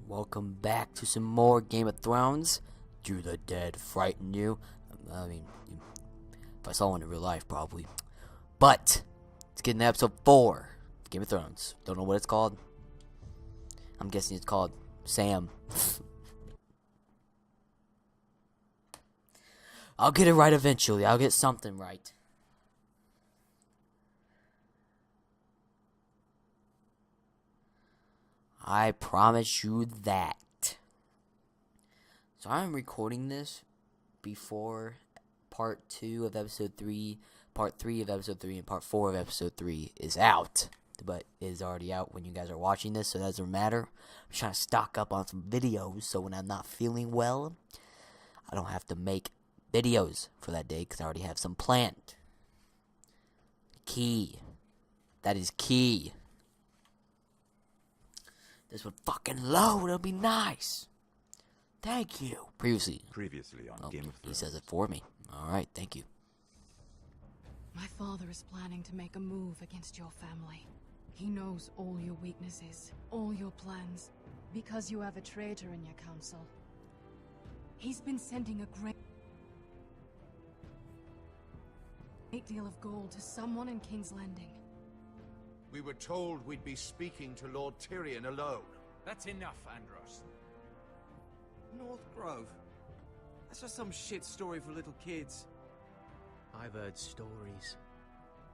Welcome back to some more Game of Thrones. Do the dead frighten you? I mean, if I saw one in real life, probably. But, let's get into episode 4 of Game of Thrones. Don't know what it's called. I'm guessing it's called Sam. I'll get it right eventually. I'll get something right. I promise you that. So I'm recording this before part 2 of episode 3, part 3 of episode 3, and part 4 of episode 3 is out. But it is already out when you guys are watching this, so that doesn't matter. I'm trying to stock up on some videos so when I'm not feeling well, I don't have to make videos for that day because I already have some planned. Key. That is key. This would fucking load. It'll be nice. Thank you. Previously on Game of Thrones. He says it for me. Alright, thank you. My father is planning to make a move against your family. He knows all your weaknesses, all your plans, because you have a traitor in your council. He's been sending a great deal of gold to someone in King's Landing. We were told we'd be speaking to Lord Tyrion alone. That's enough, Andros. North Grove? That's just some shit story for little kids. I've heard stories.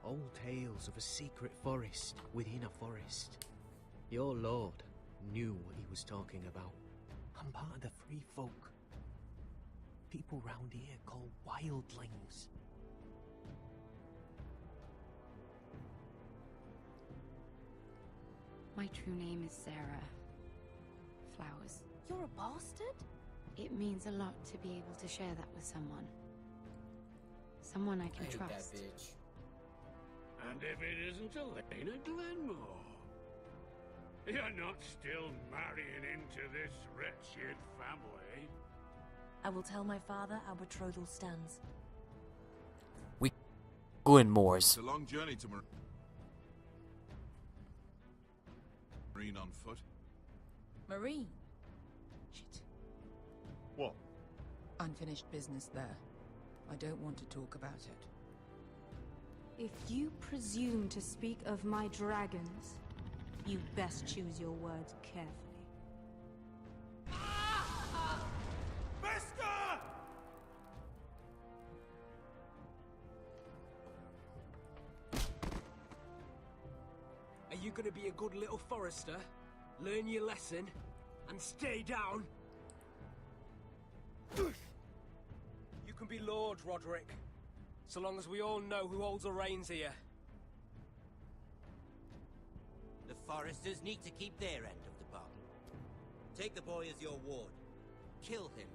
Old tales of a secret forest within a forest. Your lord knew what he was talking about. I'm part of the free folk. People round here call wildlings. My true name is Sarah Flowers. You're a bastard? It means a lot to be able to share that with someone. Someone I can trust. That bitch. And if it isn't Elena Glenmore, you're not still marrying into this wretched family. I will tell my father our betrothal stands. Glenmore's. It's a long journey to Marine on foot. Marine? Shit. What? Unfinished business there. I don't want to talk about it. If you presume to speak of my dragons, you best choose your words carefully. Are you gonna be a good little forester? Learn your lesson and stay down? You can be Lord, Roderick, so long as we all know who holds the reins here. The foresters need to keep their end of the bargain. Take the boy as your ward. Kill him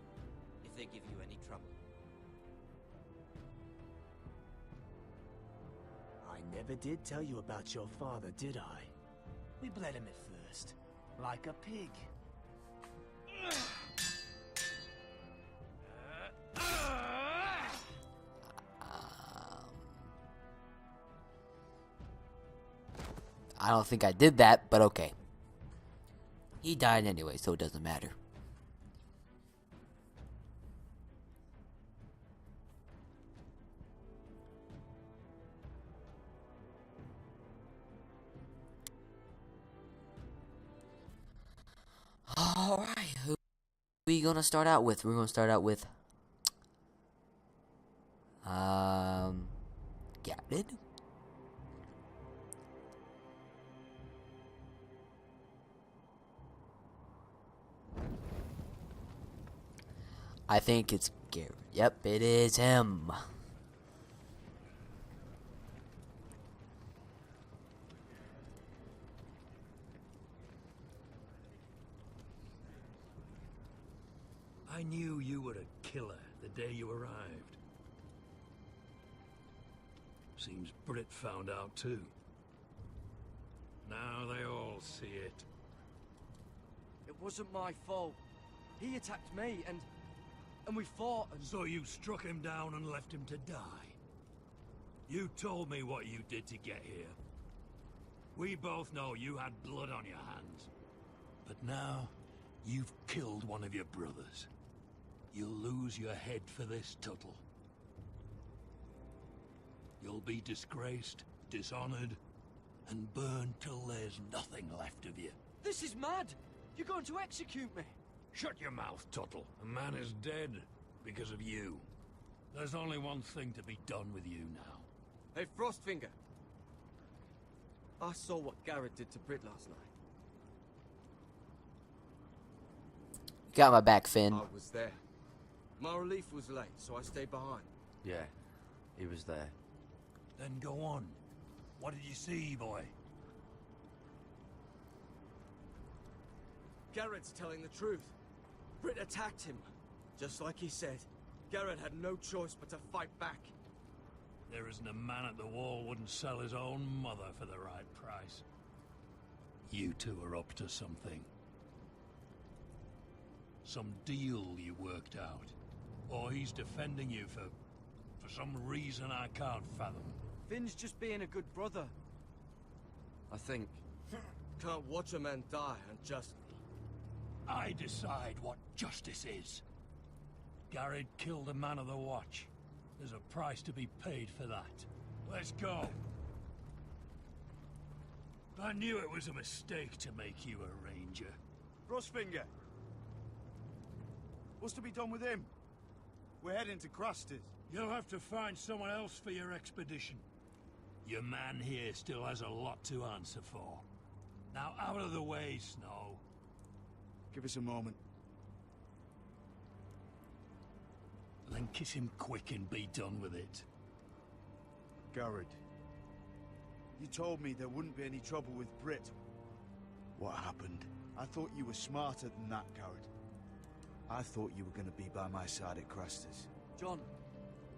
if they give you any trouble. I never did tell you about your father, did I? We bled him at first, like a pig. I don't think I did that, but okay. He died anyway, so it doesn't matter. Alright, who are we gonna start out with? We're gonna start out with Gared. I think it's Garred. Yep, it is him. I knew you were a killer the day you arrived. Seems Brit found out too. Now they all see it. It wasn't my fault. He attacked me and we fought and... So you struck him down and left him to die? You told me what you did to get here. We both know you had blood on your hands. But now, You've killed one of your brothers. You'll lose your head for this, Tuttle. You'll be disgraced, dishonored, and burned till there's nothing left of you. This is mad! You're going to execute me! Shut your mouth, Tuttle. A man is dead because of you. There's only one thing to be done with you now. Hey, Frostfinger. I saw what Garrett did to Brit last night. Got my back, Finn. I was there. My relief was late, so I stayed behind. Yeah, he was there. Then go on. What did you see, boy? Garrett's telling the truth. Brit attacked him. Just like he said. Garrett had no choice but to fight back. There isn't a man at the wall wouldn't sell his own mother for the right price. You two are up to something. Some deal you worked out. Or he's defending you for some reason I can't fathom. Finn's just being a good brother. I think. Can't watch a man die unjustly. I decide what justice is. Garrett killed a man of the watch. There's a price to be paid for that. Let's go. I knew it was a mistake to make you a ranger. Frostfinger. What's to be done with him? We're heading to Crusters. You'll have to find someone else for your expedition. Your man here still has a lot to answer for. Now out of the way, Snow. Give us a moment. Then kiss him quick and be done with it. Garrett. You told me there wouldn't be any trouble with Brit. What happened? I thought you were smarter than that, Garrett. I thought you were going to be by my side at Crusters. John,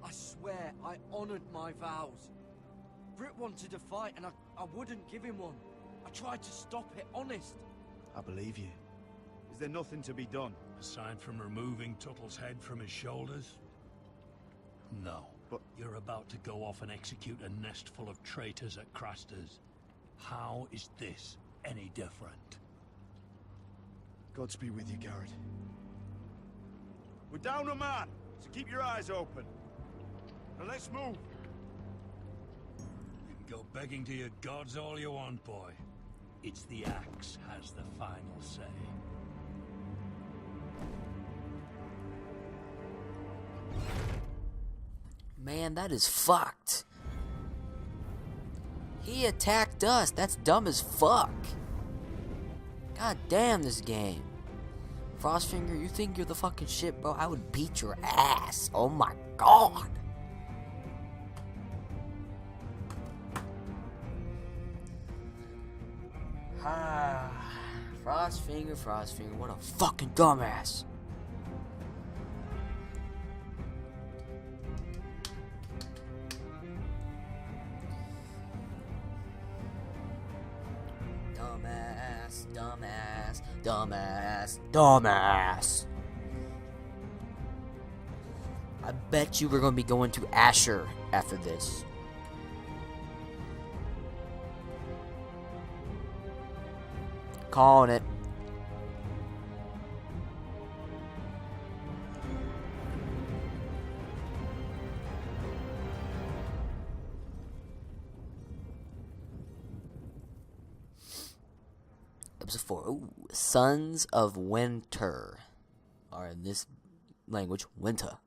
I swear I honored my vows. Brit wanted a fight and I wouldn't give him one. I tried to stop it, honest. I believe you. Is there nothing to be done? Aside from removing Tuttle's head from his shoulders? No. But you're about to go off and execute a nest full of traitors at Crusters. How is this any different? Godspeed with you, Garrett. We're down a man, so keep your eyes open. Now let's move. You can go begging to your gods all you want, boy. It's the axe has the final say. Man, that is fucked. He attacked us. That's dumb as fuck. God damn this game. Frostfinger, you think you're the fucking shit, bro? I would beat your ass. Oh my god. Frostfinger, what a fucking dumbass. Dumbass. I bet you we're gonna be going to Asher after this. Calling it. Episode 4. Ooh, Sons of Winter. Or in this language, winter.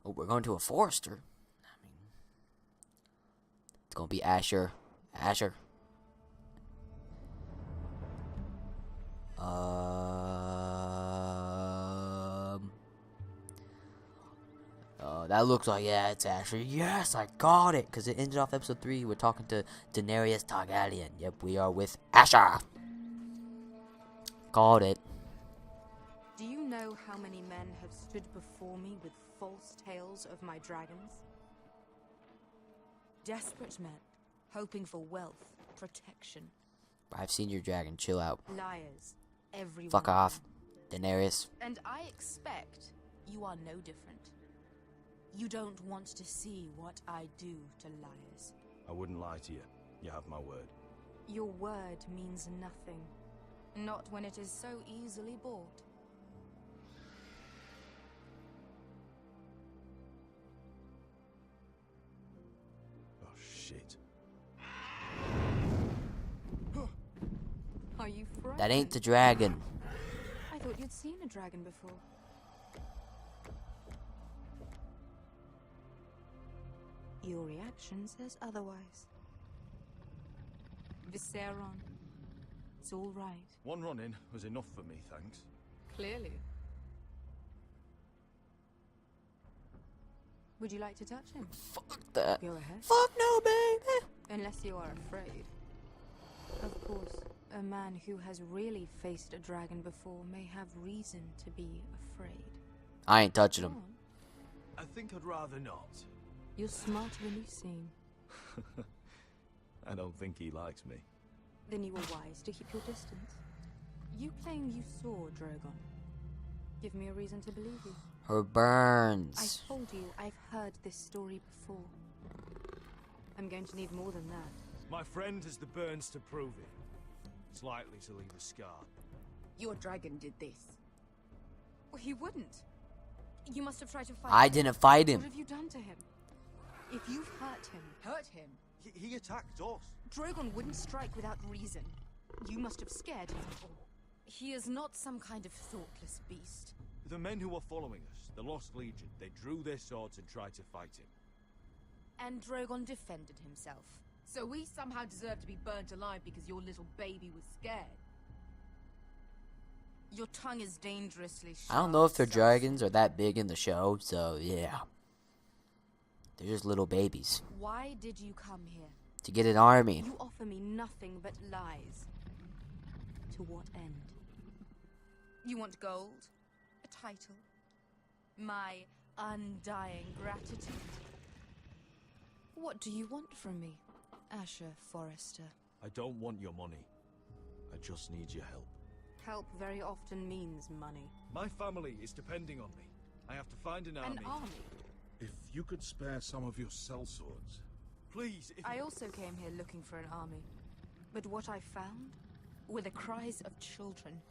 Oh, we're going to a forester. I mean, it's gonna be Asher. That looks like, yeah, it's Asher. Yes, I got it. Because it ended off episode 3. We're talking to Daenerys Targaryen. Yep, we are with Asher. Got it. Do you know how many men have stood before me with false tales of my dragons? Desperate men, hoping for wealth, protection. I've seen your dragon. Chill out. Liars, everyone. Fuck off, Daenerys. And I expect you are no different. You don't want to see what I do to liars. I wouldn't lie to you. You have my word. Your word means nothing. Not when it is so easily bought. Oh, shit. Are you frightened? That ain't the dragon. I thought you'd seen a dragon before. Your reaction says otherwise. Visceron. It's all right. One run-in was enough for me, thanks. Clearly. Would you like to touch him? Fuck that. Go ahead. Fuck no, baby. Unless you are afraid. Of course, a man who has really faced a dragon before may have reason to be afraid. I ain't touching him. I think I'd rather not. You're smarter than you seem. I don't think he likes me. Then you were wise to keep your distance. You claim you saw Drogon. Give me a reason to believe you. Her burns. I told you I've heard this story before. I'm going to need more than that. My friend has the burns to prove it. It's likely to leave a scar. Your dragon did this. Well, he wouldn't. You must have tried to fight I him. didn't fight him. What have you done to him? If you've hurt him... Hurt him? He attacked us. Drogon wouldn't strike without reason. You must have scared him. He is not some kind of thoughtless beast. The men who were following us, the Lost Legion, they drew their swords and tried to fight him. And Drogon defended himself. So we somehow deserve to be burnt alive because your little baby was scared. Your tongue is dangerously sharp. I don't know if their dragons are that big in the show, so yeah. They're just little babies. Why did you come here? To get an army. You offer me nothing but lies. To what end? You want gold? A title? My undying gratitude? What do you want from me, Asher Forrester? I don't want your money. I just need your help. Help very often means money. My family is depending on me. I have to find an army. An army? If you could spare some of your sellswords. Please, I also came here looking for an army. But what I found were the cries of children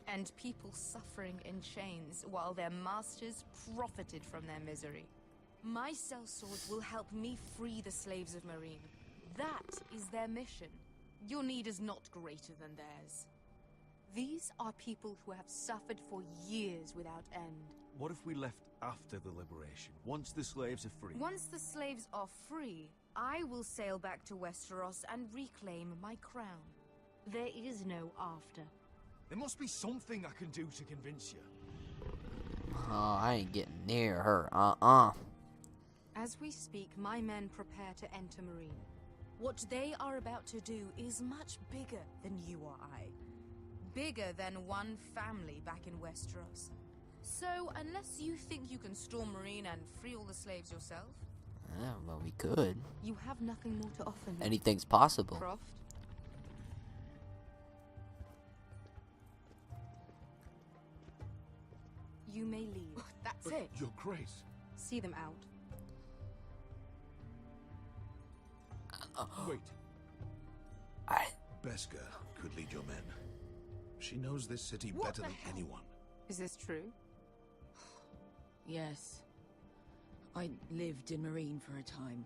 and people suffering in chains while their masters profited from their misery. My sellswords will help me free the slaves of Marine. That is their mission. Your need is not greater than theirs. These are people who have suffered for years without end. What if we left after the liberation, once the slaves are free? Once the slaves are free, I will sail back to Westeros and reclaim my crown. There is no after. There must be something I can do to convince you. Oh, I ain't getting near her. As we speak, my men prepare to enter Marine. What they are about to do is much bigger than you or I. Bigger than one family back in Westeros. So, unless you think you can storm Marine and free all the slaves yourself... Yeah, well, we could. You have nothing more to offer me. Anything's possible. Croft? You may leave. That's it. Your Grace. See them out. Wait. Beskha could lead your men. She knows this city better than anyone. Is this true? Yes. I lived in Marine for a time.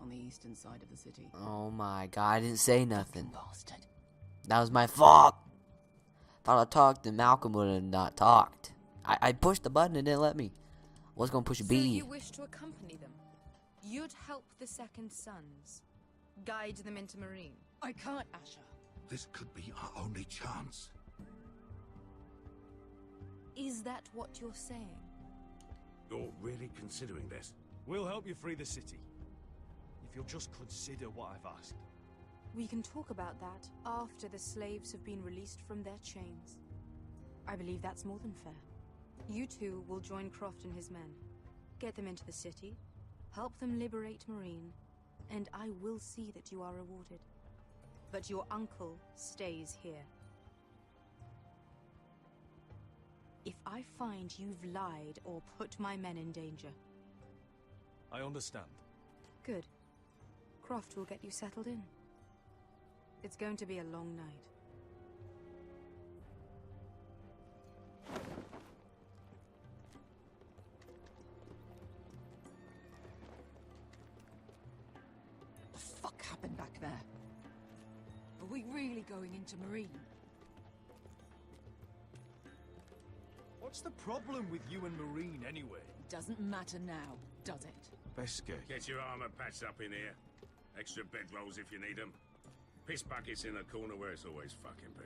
On the eastern side of the city. Oh my god, I didn't say nothing. Bastard. That was my fault. If I'd have talked, then Malcolm would have not talked. I pushed the button and it didn't let me. I was gonna push a B. So you wish to accompany them? You'd help the Second Sons. Guide them into Marine. I can't, Asher. This could be our only chance. Is that what you're saying? You're really considering this? We'll help you free the city. If you'll just consider what I've asked. We can talk about that after the slaves have been released from their chains. I believe that's more than fair. You two will join Croft and his men. Get them into the city, help them liberate Marine, and I will see that you are rewarded. But your uncle stays here. If I find you've lied or put my men in danger... I understand. Good. Croft will get you settled in. It's going to be a long night. What the fuck happened back there? Are we really going into Marine? What's the problem with you and Marine, anyway? Doesn't matter now, does it? Beske. Get your armor patched up in here. Extra bedrolls if you need them. Piss buckets in the corner where it's always fucking been.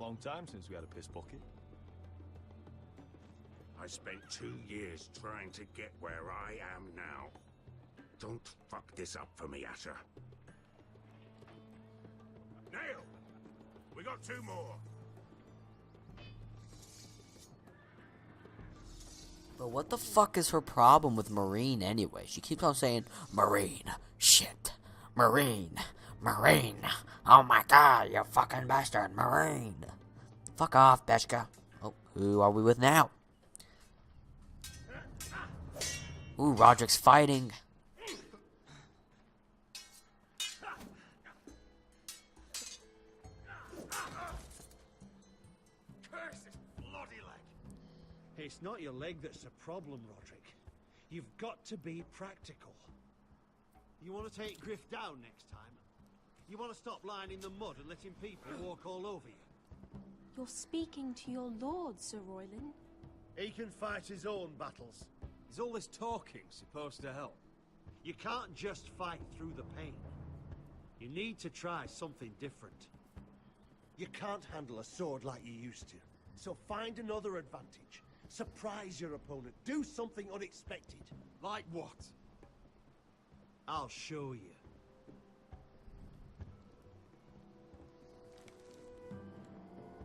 Long time since we had a piss bucket. I spent 2 years trying to get where I am now. Don't fuck this up for me, Asher. Nail! We got 2 more. But what the fuck is her problem with Marine anyway? She keeps on saying, Marine, shit, Marine, Marine, oh my god, you fucking bastard, Marine. Fuck off, Beshka. Oh, who are we with now? Ooh, Roderick's fighting. It's not your leg that's a problem, Roderick. You've got to be practical. You want to take Griff down next time? You want to stop lying in the mud and letting people walk all over you? You're speaking to your lord, Sir Royland. He can fight his own battles. Is all this talking supposed to help? You can't just fight through the pain. You need to try something different. You can't handle a sword like you used to. So find another advantage. Surprise your opponent. Do something unexpected. Like what? I'll show you.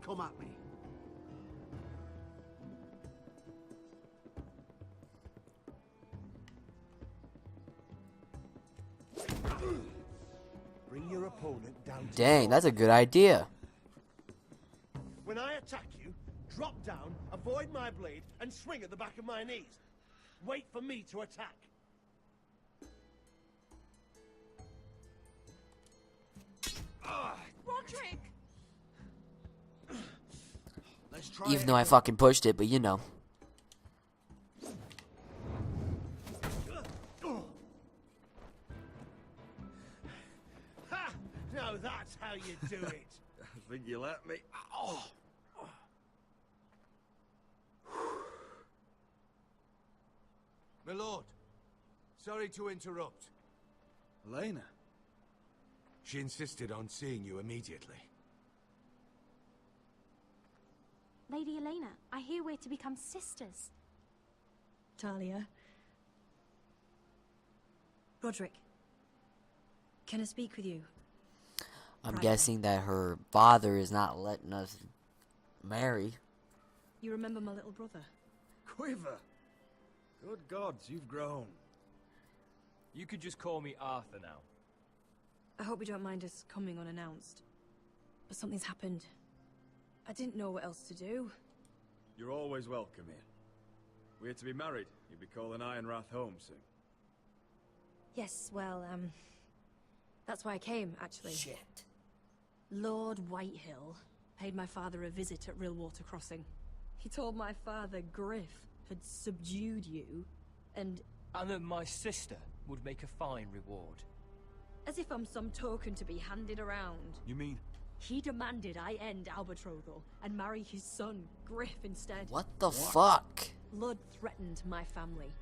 Come at me. Bring your opponent down. Dang, that's a good idea. When I attack you, drop down, avoid my blade, and swing at the back of my knees. Wait for me to attack. Roderick! Let's try Even though I fucking pushed it, but you know. Ha! Now that's how you do it. I think you let me. Oh. My lord, sorry to interrupt. Elena? She insisted on seeing you immediately. Lady Elena, I hear we're to become sisters. Talia. Roderick. Can I speak with you? I'm guessing that her father is not letting us marry. You remember my little brother? Quiver! Good gods, you've grown. You could just call me Arthur now. I hope you don't mind us coming unannounced. But something's happened. I didn't know what else to do. You're always welcome here. We're to be married. You'll be calling Ironrath home soon. Yes, well, that's why I came, actually. Shit. Lord Whitehill paid my father a visit at Rillwater Crossing. He told my father Griff had subdued you, and that my sister would make a fine reward. as if I'm some token to be handed around. You mean? He demanded I end our betrothal and marry his son, Griff, instead. What the fuck? Lud threatened my family.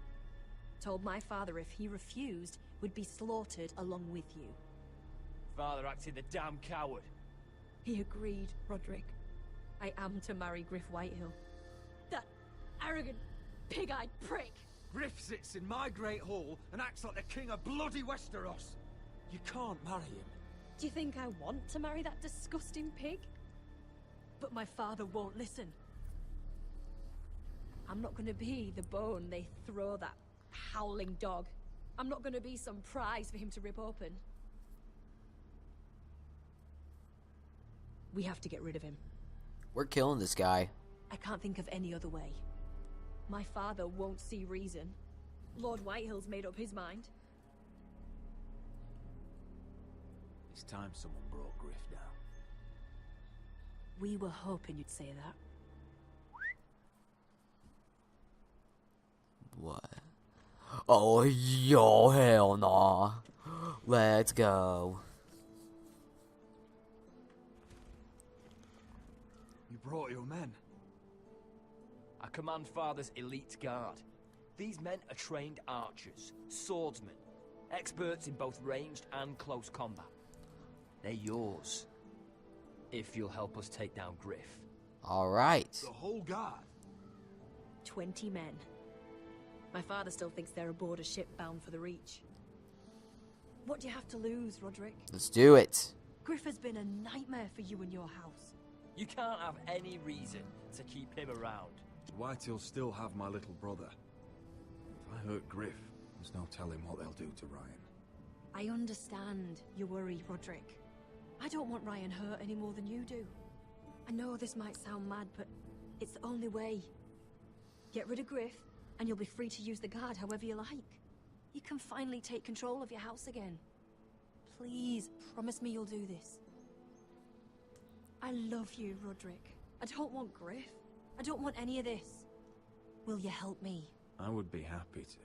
Told my father if he refused, would be slaughtered along with you. Father acted the damn coward. He agreed, Roderick. I am to marry Griff Whitehill. That arrogant, pig-eyed prick! Griff sits in my great hall and acts like the king of bloody Westeros. You can't marry him. Do you think I want to marry that disgusting pig? But my father won't listen. I'm not gonna be the bone they throw that howling dog. I'm not gonna be some prize for him to rip open. We have to get rid of him. We're killing this guy. I can't think of any other way. My father won't see reason. Lord Whitehill's made up his mind. It's time someone brought Griff down. We were hoping you'd say that. What? Oh, yo, hell nah. Let's go. You brought your men. I command Father's elite guard. These men are trained archers, swordsmen, experts in both ranged and close combat. They're yours, if you'll help us take down Griff. Alright. The whole guard? 20 men. My father still thinks they're aboard a ship bound for the Reach. What do you have to lose, Roderick? Let's do it. Griff has been a nightmare for you and your house. You can't have any reason to keep him around. Whitehill still have my little brother. If I hurt Griff, there's no telling what they'll do to Ryan. I understand your worry, Roderick. I don't want Ryan hurt any more than you do. I know this might sound mad, but it's the only way. Get rid of Griff, and you'll be free to use the guard however you like. You can finally take control of your house again. Please, promise me you'll do this. I love you, Roderick. I don't want Griff. I don't want any of this. Will you help me? I would be happy to.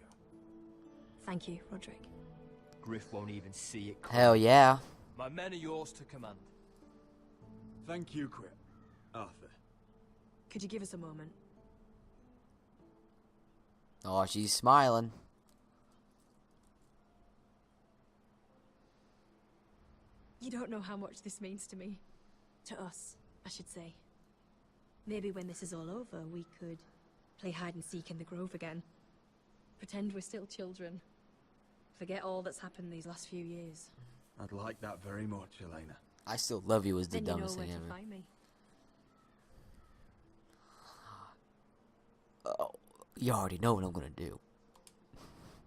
Thank you, Roderick. Griff won't even see it coming. Hell yeah. My men are yours to command. Thank you, Quip. Arthur. Could you give us a moment? Oh, she's smiling. You don't know how much this means to me. To us, I should say. Maybe when this is all over, we could play hide and seek in the grove again. Pretend we're still children. Forget all that's happened these last few years. I'd like that very much, Elena. I still love you as the Then you know dumbest where thing to ever. find me. Oh, you already know what I'm gonna do.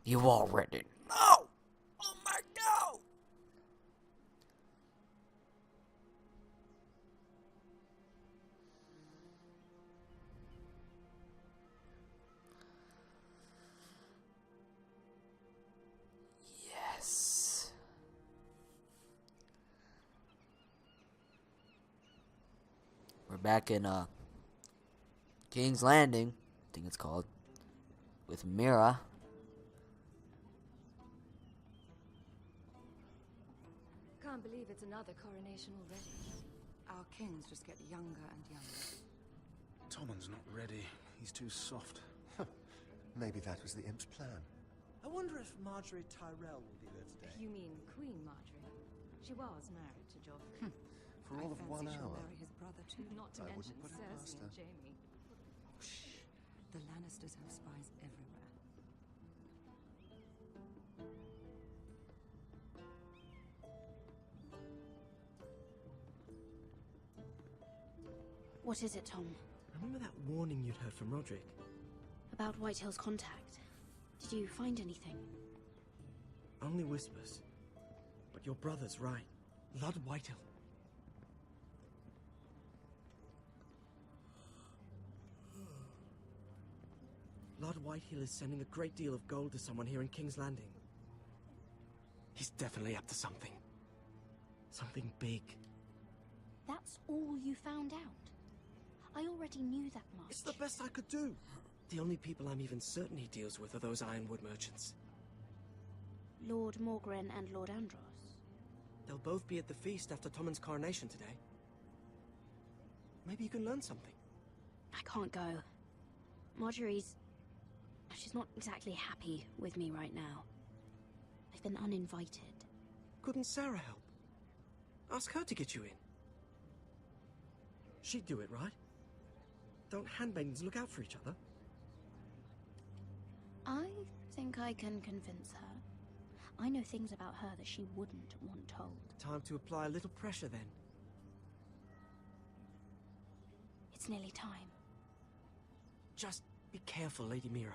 You already know. Oh my god. Yes. We're back in King's Landing, I think it's called, with Mira. Can't believe it's another coronation already. Our kings just get younger and younger. Tommen's not ready. He's too soft. Maybe that was the imp's plan. I wonder if Marjorie Tyrell will be there today. You mean Queen Marjorie? She was married to Joffrey. For all of 1 she'll hour. marry his brother too, not to I mention wouldn't put it past Cersei her. and Jaime. Shh. The Lannisters have spies everywhere. What is it, Tom? Remember that warning you'd heard from Roderick? About Whitehill's contact. Did you find anything? Only whispers. But your brother's right. Lord Whitehill. Lord Whitehill is sending a great deal of gold to someone here in King's Landing. He's definitely up to something. Something big. That's all you found out? I already knew that much. It's the best I could do. The only people I'm even certain he deals with are those ironwood merchants. Lord Morgren and Lord Andros. They'll both be at the feast after Tommen's coronation today. Maybe you can learn something. I can't go. Marjorie's... she's not exactly happy with me right now. I've been uninvited. Couldn't Sarah help? Ask her to get you in. She'd do it, right? Don't handmaidens look out for each other? I think I can convince her. I know things about her that she wouldn't want told. Time to apply a little pressure then. It's nearly time. Just be careful, Lady Mira.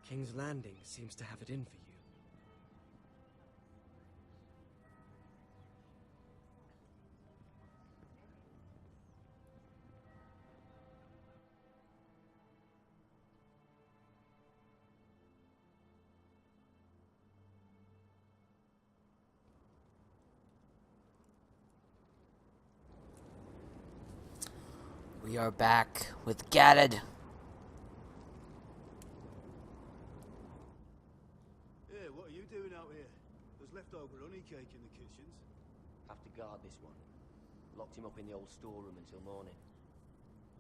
King's Landing seems to have it in for you. We are back with Gared. Hey, what are you doing out here? There's leftover honey cake in the kitchens. Have to guard this one. Locked him up in the old storeroom until morning.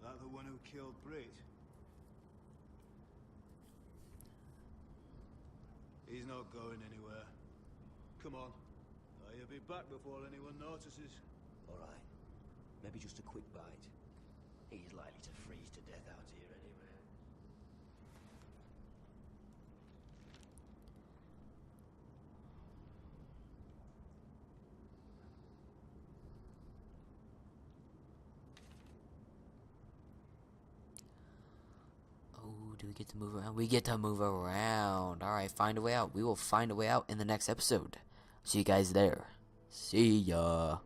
That the one who killed Brit? He's not going anywhere. Come on. He'll be back before anyone notices. All right. Maybe just a quick bite. He's likely to freeze to death out here anyway. Oh, do we get to move around? We get to move around. Alright, find a way out. We will find a way out in the next episode. See you guys there. See ya.